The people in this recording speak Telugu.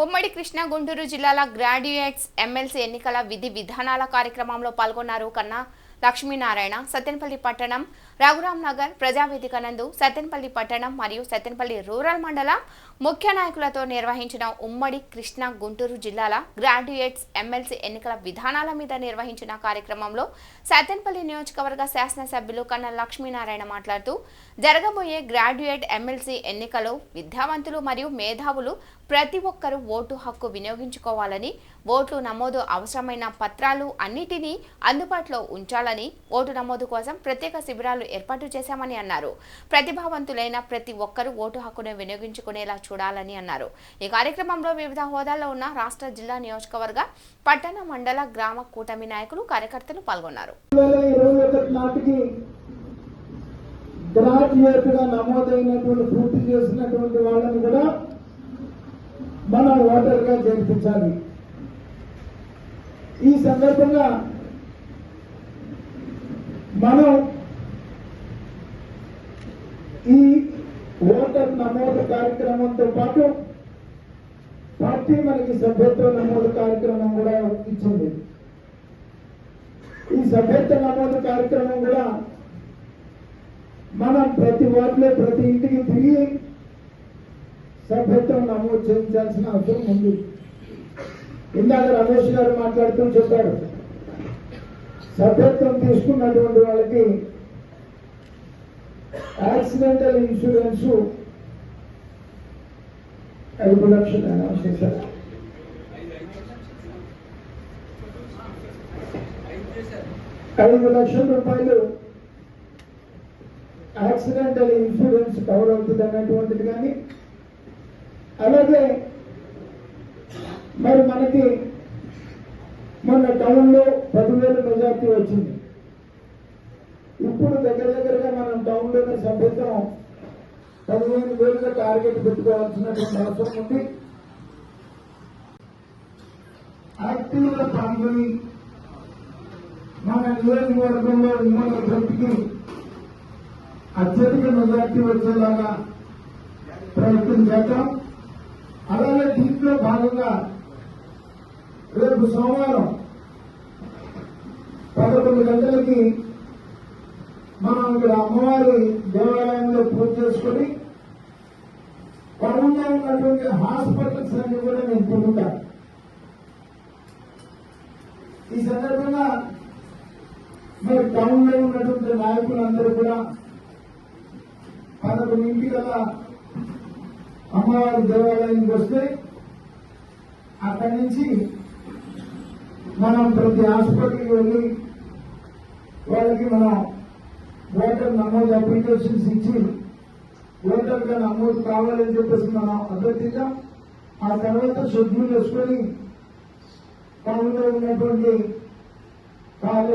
ఉమ్మడి కృష్ణా గుంటూరు జిల్లాల గ్రాడ్యుయేట్స్ ఎమ్మెల్సీ ఎన్నికల విధి విధానాల కార్యక్రమంలో పాల్గొన్నారు కన్నా లక్ష్మీనారాయణ. సత్తెనపల్లి పట్టణం రఘురాం నగర్ ప్రజావేదిక నందు సత్తెనపల్లి పట్టణం మరియు సత్తెనపల్లి రూరల్ మండల ముఖ్య నాయకులతో నిర్వహించిన ఉమ్మడి కృష్ణా గుంటూరు జిల్లాల గ్రాడ్యుయేట్స్ ఎమ్మెల్సీ ఎన్నికల విధానాల మీద నిర్వహించిన కార్యక్రమంలో సత్తెనపల్లి నియోజకవర్గ శాసనసభ్యులు కన్నా లక్ష్మీనారాయణ మాట్లాడుతూ జరగబోయే గ్రాడ్యుయేట్ ఎమ్మెల్సీ ఎన్నికలో విద్యావంతులు మరియు మేధావులు ప్రతి ఒక్కరూ ఓటు హక్కు వినియోగించుకోవాలని, ఓట్లు నమోదు అవసరమైన పత్రాలు అన్నిటినీ అందుబాటులో ఉంచాలని, ఓటు నమోదు కోసం ప్రత్యేక శిబిరాలు ఏర్పాటు చేశామని అన్నారు. ప్రతిభావంతులైన ప్రతి ఒక్కరూ ఓటు హక్కును వినియోగించుకునేలా చూడాలని అన్నారు. ఈ కార్యక్రమంలో వివిధ హోదాల్లో ఉన్న రాష్ట్ర, జిల్లా, నియోజకవర్గ, పట్టణ, మండల, గ్రామ కూటమి నాయకులు, కార్యకర్తలు పాల్గొన్నారు. నమోదైనటువంటి పూర్తి చేసినటువంటి వాళ్ళని కూడా మనం ఓటర్గా చేర్పించాలి. ఈ సందర్భంగా మనం ఈ ఓటర్ నమోదు కార్యక్రమంతో పాటు పార్టీ మనకి సభ్యత్వ నమోదు కార్యక్రమం కూడా ఇచ్చింది. ఈ సభ్యత్వ నమోదు కార్యక్రమం కూడా మనం ప్రతి వార్డులో ప్రతి ఇంటికి తిరిగి సభ్యత్వం నమోదు చేయించాల్సిన అవసరం ఉంది. ఇందాక రమేష్ గారు మాట్లాడుతూ చెప్పాడు, సభ్యత్వం తీసుకున్నటువంటి వాళ్ళకి యాక్సిడెంటల్ ఇన్సూరెన్స్ 5 లక్షలు అనౌన్స్ చేశారు. 5 లక్షల రూపాయలు యాక్సిడెంటల్ ఇన్సూరెన్స్ కవర్ అవుతుంది అన్నటువంటిది. కానీ అలాగే మరి మనకి మొన్న టౌన్లో 10,000 మెజార్టీ వచ్చింది. ఇప్పుడు దగ్గరగా మనం టౌన్లోనే సభ్యత్వం 15,000గా టార్గెట్ పెట్టుకోవాల్సినటువంటి అవసరం ఉంది. యాక్టివ్గా పాల్గొని మన నియోజకవర్గంలో ఉమ్మడి అభ్యర్థికి అత్యధిక మెజార్టీ వచ్చేలాగా ప్రయత్నం చేద్దాం. అలాగే దీంట్లో భాగంగా రేపు సోమవారం 11 గంటలకి మనం ఇక్కడ అమ్మవారి దేవాలయంలో పూజ చేసుకుని టౌన్లో ఉన్నటువంటి హాస్పిటల్స్ అన్ని కూడా నేను తిరుగుతాను. ఈ సందర్భంగా మరి టౌన్లో ఉన్నటువంటి నాయకులందరూ కూడా 11 గల అమ్మవారి దేవాలయానికి వస్తే అక్కడి నుంచి మనం ప్రతి హాస్పిటల్కి వెళ్ళి వాళ్ళకి మనం ఓటర్ నమోదు అప్లికేషన్స్ ఇచ్చి ఓటర్గా నమోదు కావాలని చెప్పేసి మనం అభ్యర్థిద్దాం. ఆ తర్వాత షెడ్యూల్ వేసుకొని టౌన్లో ఉన్నటువంటి కాలేజ్